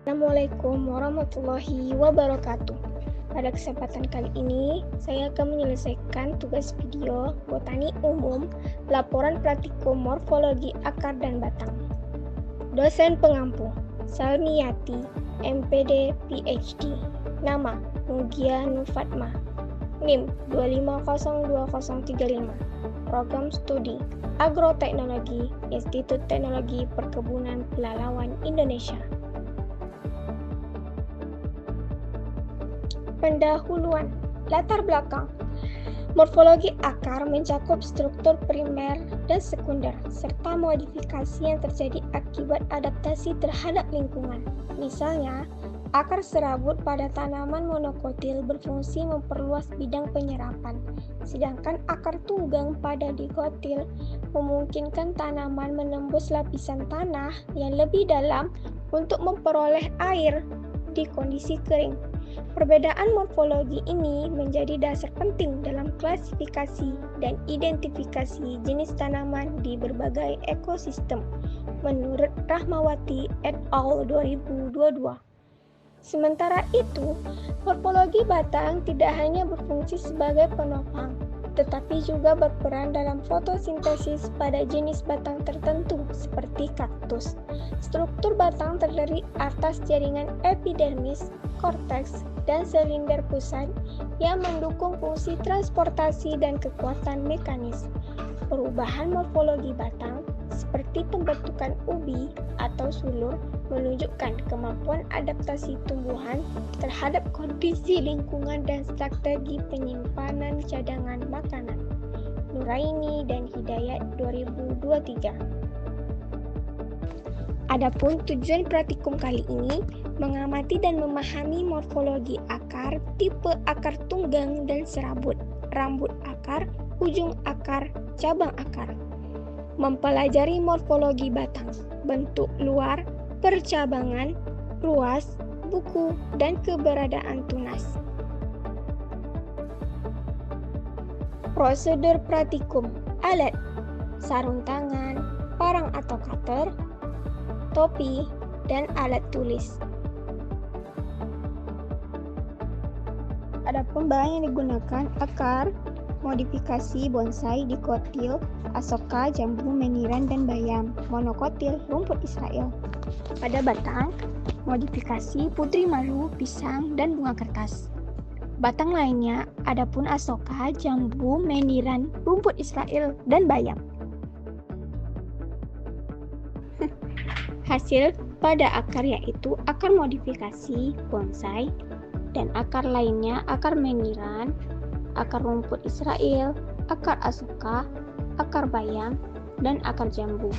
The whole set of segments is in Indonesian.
Assalamualaikum warahmatullahi wabarakatuh. Pada kesempatan kali ini, saya akan menyelesaikan tugas video Botani Umum Laporan Praktikum Morfologi Akar dan Batang. Dosen pengampu, Salmiati, MPD, PhD. Nama, Mugia Nufatma. NIM 2502035. Program Studi Agroteknologi, Institut Teknologi Perkebunan Pelalawan Indonesia. Pendahuluan. Latar belakang. Morfologi akar mencakup struktur primer dan sekunder, serta modifikasi yang terjadi akibat adaptasi terhadap lingkungan. Misalnya, akar serabut pada tanaman monokotil berfungsi memperluas bidang penyerapan, sedangkan akar tunggang pada dikotil memungkinkan tanaman menembus lapisan tanah yang lebih dalam untuk memperoleh air di kondisi kering. Perbedaan morfologi ini menjadi dasar penting dalam klasifikasi dan identifikasi jenis tanaman di berbagai ekosistem, menurut Rahmawati et al. 2022. Sementara itu, morfologi batang tidak hanya berfungsi sebagai penopang, tetapi juga berperan dalam fotosintesis pada jenis batang tertentu seperti kaktus. Struktur batang terdiri atas jaringan epidermis, korteks, dan silinder pusat yang mendukung fungsi transportasi dan kekuatan mekanis. Perubahan morfologi batang seperti pembentukan ubi atau sulur menunjukkan kemampuan adaptasi tumbuhan terhadap kondisi lingkungan dan strategi penyimpanan cadangan makanan. Nuraini dan Hidayat 2023. Adapun tujuan praktikum kali ini mengamati dan memahami morfologi akar, tipe akar tunggang dan serabut, rambut akar, ujung akar, cabang akar. Mempelajari morfologi batang, bentuk luar, percabangan, ruas, buku, dan keberadaan tunas. Prosedur praktikum. Alat: sarung tangan, parang atau cutter, topi, dan alat tulis. Adapun bahan yang digunakan: akar, modifikasi bonsai dikotil, asoka, jambu, meniran, dan bayam, monokotil, rumput Israel. Pada batang, modifikasi putri malu, pisang, dan bunga kertas. Batang lainnya adapun asoka, jambu, meniran, rumput Israel, dan bayam. Hasil pada akar yaitu akar modifikasi bonsai dan akar lainnya akar meniran, akar rumput Israel, akar asoka, akar bayam, dan akar jambu.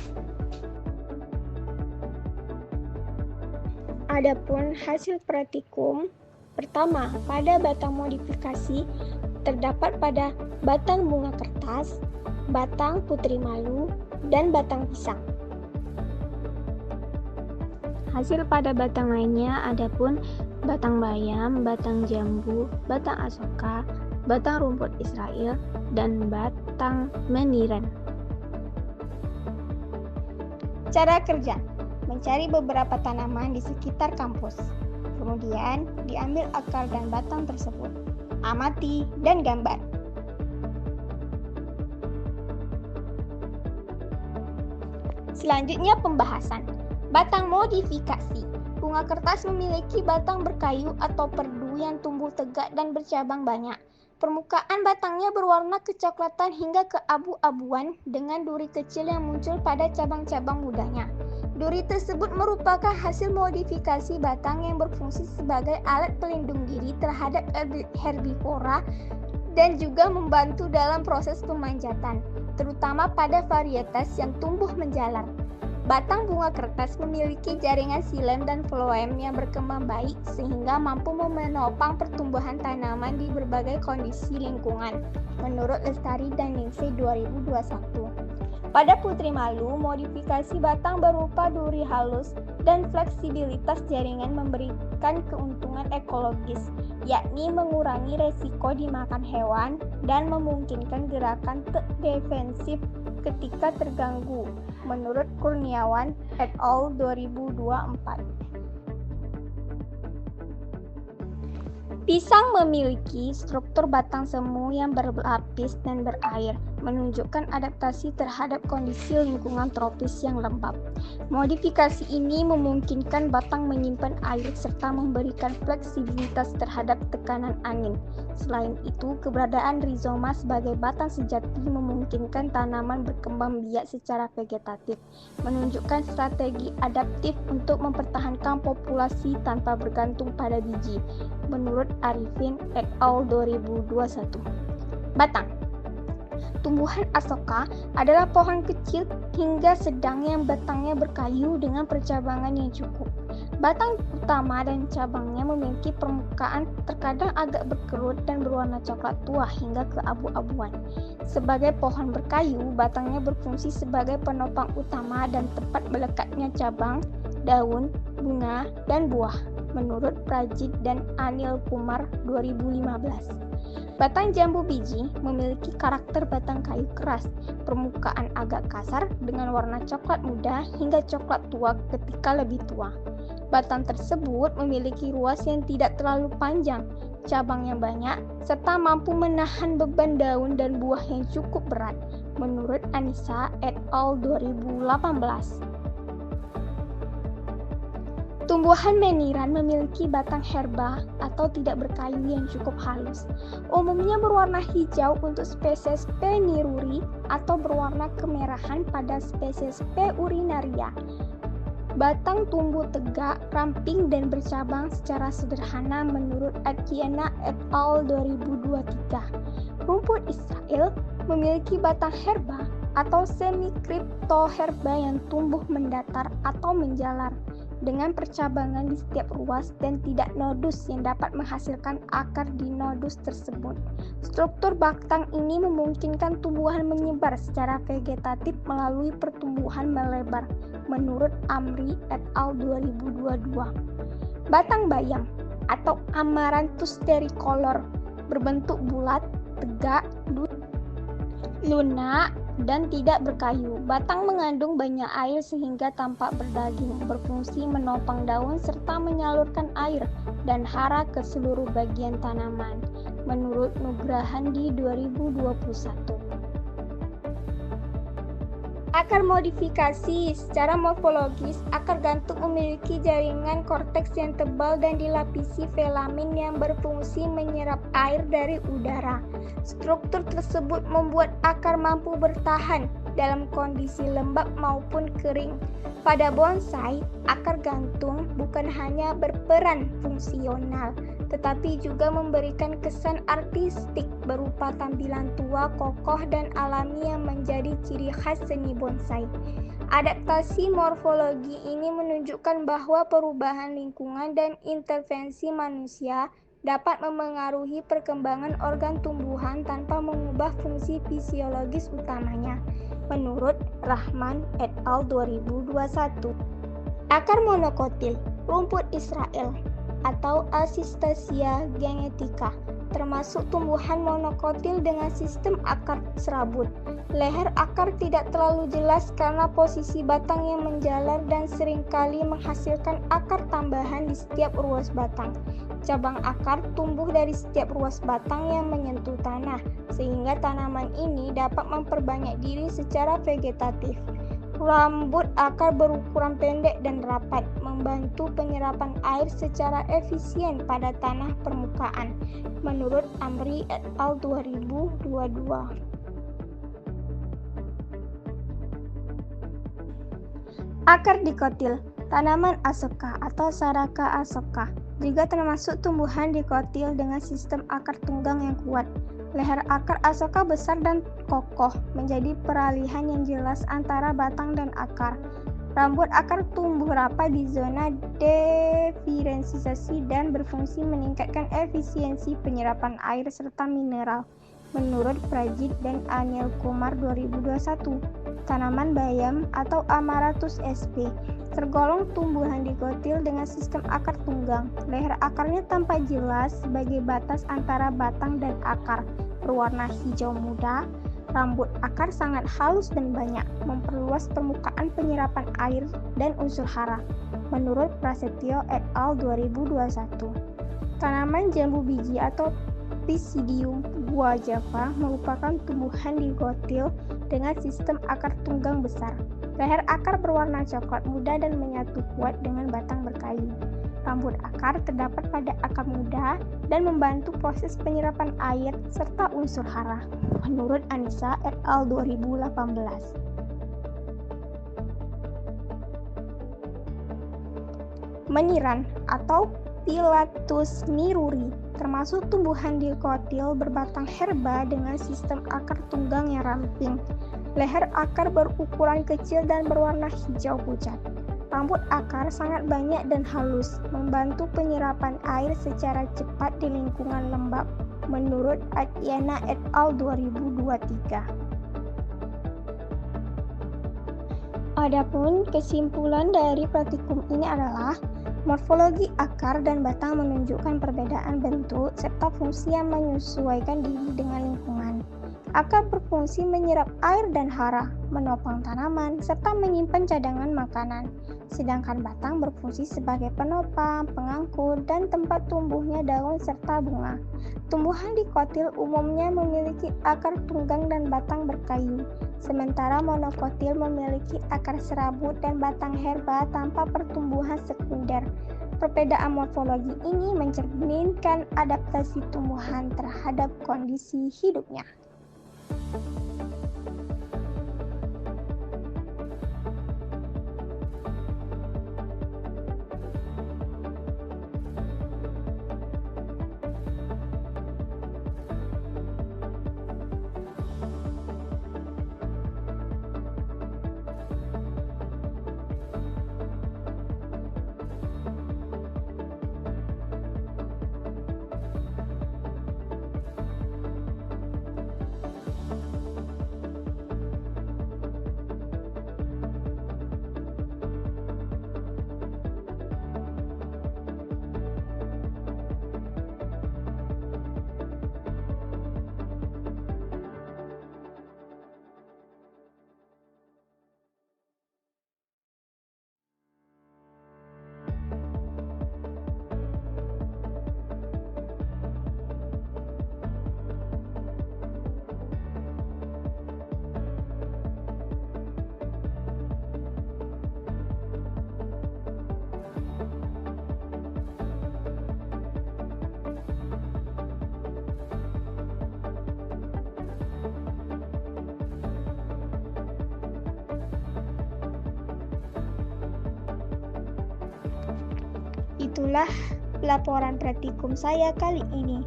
Adapun hasil praktikum, pertama, pada batang modifikasi terdapat pada batang bunga kertas, batang putri malu, dan batang pisang. Hasil pada batang lainnya adapun batang bayam, batang jambu, batang asoka, batang rumput Israel, dan batang meniran. Cara kerja: mencari beberapa tanaman di sekitar kampus. Kemudian diambil akar dan batang tersebut. Amati dan gambar. Selanjutnya pembahasan. Batang modifikasi. Bunga kertas memiliki batang berkayu atau perdu yang tumbuh tegak dan bercabang banyak. Permukaan batangnya berwarna kecoklatan hingga keabu-abuan dengan duri kecil yang muncul pada cabang-cabang mudanya. Duri tersebut merupakan hasil modifikasi batang yang berfungsi sebagai alat pelindung diri terhadap herbivora dan juga membantu dalam proses pemanjatan, terutama pada varietas yang tumbuh menjalar. Batang bunga kertas memiliki jaringan xilem dan floem yang berkembang baik sehingga mampu menopang pertumbuhan tanaman di berbagai kondisi lingkungan, menurut Lestari dan Ningsih 2021. Pada putri malu, modifikasi batang berupa duri halus dan fleksibilitas jaringan memberikan keuntungan ekologis, yakni mengurangi resiko dimakan hewan dan memungkinkan gerakan defensif ketika terganggu, menurut Kurniawan et al. 2024. Pisang memiliki struktur batang semu yang berlapis dan berair, menunjukkan adaptasi terhadap kondisi lingkungan tropis yang lembab. Modifikasi ini memungkinkan batang menyimpan air serta memberikan fleksibilitas terhadap tekanan angin. Selain itu, keberadaan rizoma sebagai batang sejati memungkinkan tanaman berkembang biak secara vegetatif, menunjukkan strategi adaptif untuk mempertahankan populasi tanpa bergantung pada biji. Menurut Arifin et al. 2021. Batang. Tumbuhan asoka adalah pohon kecil hingga sedang yang batangnya berkayu dengan percabangan yang cukup. Batang utama dan cabangnya memiliki permukaan terkadang agak berkerut dan berwarna coklat tua hingga keabu-abuan. Sebagai pohon berkayu, batangnya berfungsi sebagai penopang utama dan tempat melekatnya cabang, daun, bunga, dan buah. Menurut Prajit dan Anil Kumar 2015. Batang jambu biji memiliki karakter batang kayu keras, permukaan agak kasar dengan warna coklat muda hingga coklat tua ketika lebih tua. Batang tersebut memiliki ruas yang tidak terlalu panjang, cabang yang banyak, serta mampu menahan beban daun dan buah yang cukup berat. Menurut Anissa et al. 2018. Tumbuhan meniran memiliki batang herba atau tidak berkayu yang cukup halus. Umumnya berwarna hijau untuk spesies P. niruri atau berwarna kemerahan pada spesies P. urinaria. Batang tumbuh tegak, ramping, dan bercabang secara sederhana menurut Adkiana et al. 2023. Rumput Israel memiliki batang herba atau semi-kriptoherba yang tumbuh mendatar atau menjalar dengan percabangan di setiap ruas dan tidak nodus yang dapat menghasilkan akar di nodus tersebut. Struktur batang ini memungkinkan tumbuhan menyebar secara vegetatif melalui pertumbuhan melebar, menurut Amri et al. 2022. Batang bayam atau Amaranthus tricolor berbentuk bulat, tegak, lunak, dan tidak berkayu. Batang mengandung banyak air sehingga tampak berdaging, berfungsi menopang daun serta menyalurkan air dan hara ke seluruh bagian tanaman. Menurut Nugrahandi 2021. Akar modifikasi. Secara morfologis, akar gantung memiliki jaringan korteks yang tebal dan dilapisi filamen yang berfungsi menyerap air dari udara. Struktur tersebut membuat akar mampu bertahan dalam kondisi lembab maupun kering. Pada bonsai, akar gantung bukan hanya berperan fungsional, tetapi juga memberikan kesan artistik berupa tampilan tua, kokoh, dan alami yang menjadi ciri khas seni bonsai. Adaptasi morfologi ini menunjukkan bahwa perubahan lingkungan dan intervensi manusia dapat memengaruhi perkembangan organ tumbuhan tanpa mengubah fungsi fisiologis utamanya. Menurut Rahman et al. 2021. Akar monokotil, rumput Israel atau Acistaceae genetica, termasuk tumbuhan monokotil dengan sistem akar serabut. Leher akar tidak terlalu jelas karena posisi batang yang menjalar dan seringkali menghasilkan akar tambahan di setiap ruas batang. Cabang akar tumbuh dari setiap ruas batang yang menyentuh tanah, sehingga tanaman ini dapat memperbanyak diri secara vegetatif. Rambut akar berukuran pendek dan rapat, membantu penyerapan air secara efisien pada tanah permukaan, menurut Amri et al. 2022. Akar dikotil, tanaman asoka atau Saraka asoka, juga termasuk tumbuhan dikotil dengan sistem akar tunggang yang kuat. Leher akar asoka besar dan kokoh, menjadi peralihan yang jelas antara batang dan akar. Rambut akar tumbuh rapat di zona diferensiasi dan berfungsi meningkatkan efisiensi penyerapan air serta mineral. Menurut Prajit dan Anil Kumar 2021, tanaman bayam atau Amaranthus sp. tergolong tumbuhan dikotil dengan sistem akar tunggang. Leher akarnya tampak jelas sebagai batas antara batang dan akar, berwarna hijau muda. Rambut akar sangat halus dan banyak, memperluas permukaan penyerapan air dan unsur hara. Menurut Prasetyo et al. 2021. Tanaman jambu biji atau Pisidium buah Java merupakan tumbuhan digotil dengan sistem akar tunggang besar. Leher akar berwarna coklat muda dan menyatu kuat dengan batang berkayu. Rambut akar terdapat pada akar muda dan membantu proses penyerapan air serta unsur hara, menurut Anissa et al. 2018. Menyiran atau Pilatus miruri termasuk tumbuhan dikotil berbatang herba dengan sistem akar tunggang yang ramping. Leher akar berukuran kecil dan berwarna hijau pucat. Rambut akar sangat banyak dan halus, membantu penyerapan air secara cepat di lingkungan lembab, menurut Atyana et al. 2023. Adapun kesimpulan dari praktikum ini adalah morfologi akar dan batang menunjukkan perbedaan bentuk serta fungsi yang menyesuaikan diri dengan lingkungan. Akar berfungsi menyerap air dan hara, menopang tanaman, serta menyimpan cadangan makanan. Sedangkan batang berfungsi sebagai penopang, pengangkut, dan tempat tumbuhnya daun serta bunga. Tumbuhan dikotil umumnya memiliki akar tunggang dan batang berkayu, sementara monokotil memiliki akar serabut dan batang herba tanpa pertumbuhan sekunder. Perbedaan morfologi ini mencerminkan adaptasi tumbuhan terhadap kondisi hidupnya. Itulah laporan praktikum saya kali ini.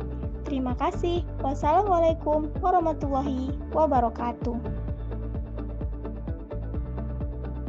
Terima kasih. Wassalamualaikum warahmatullahi wabarakatuh.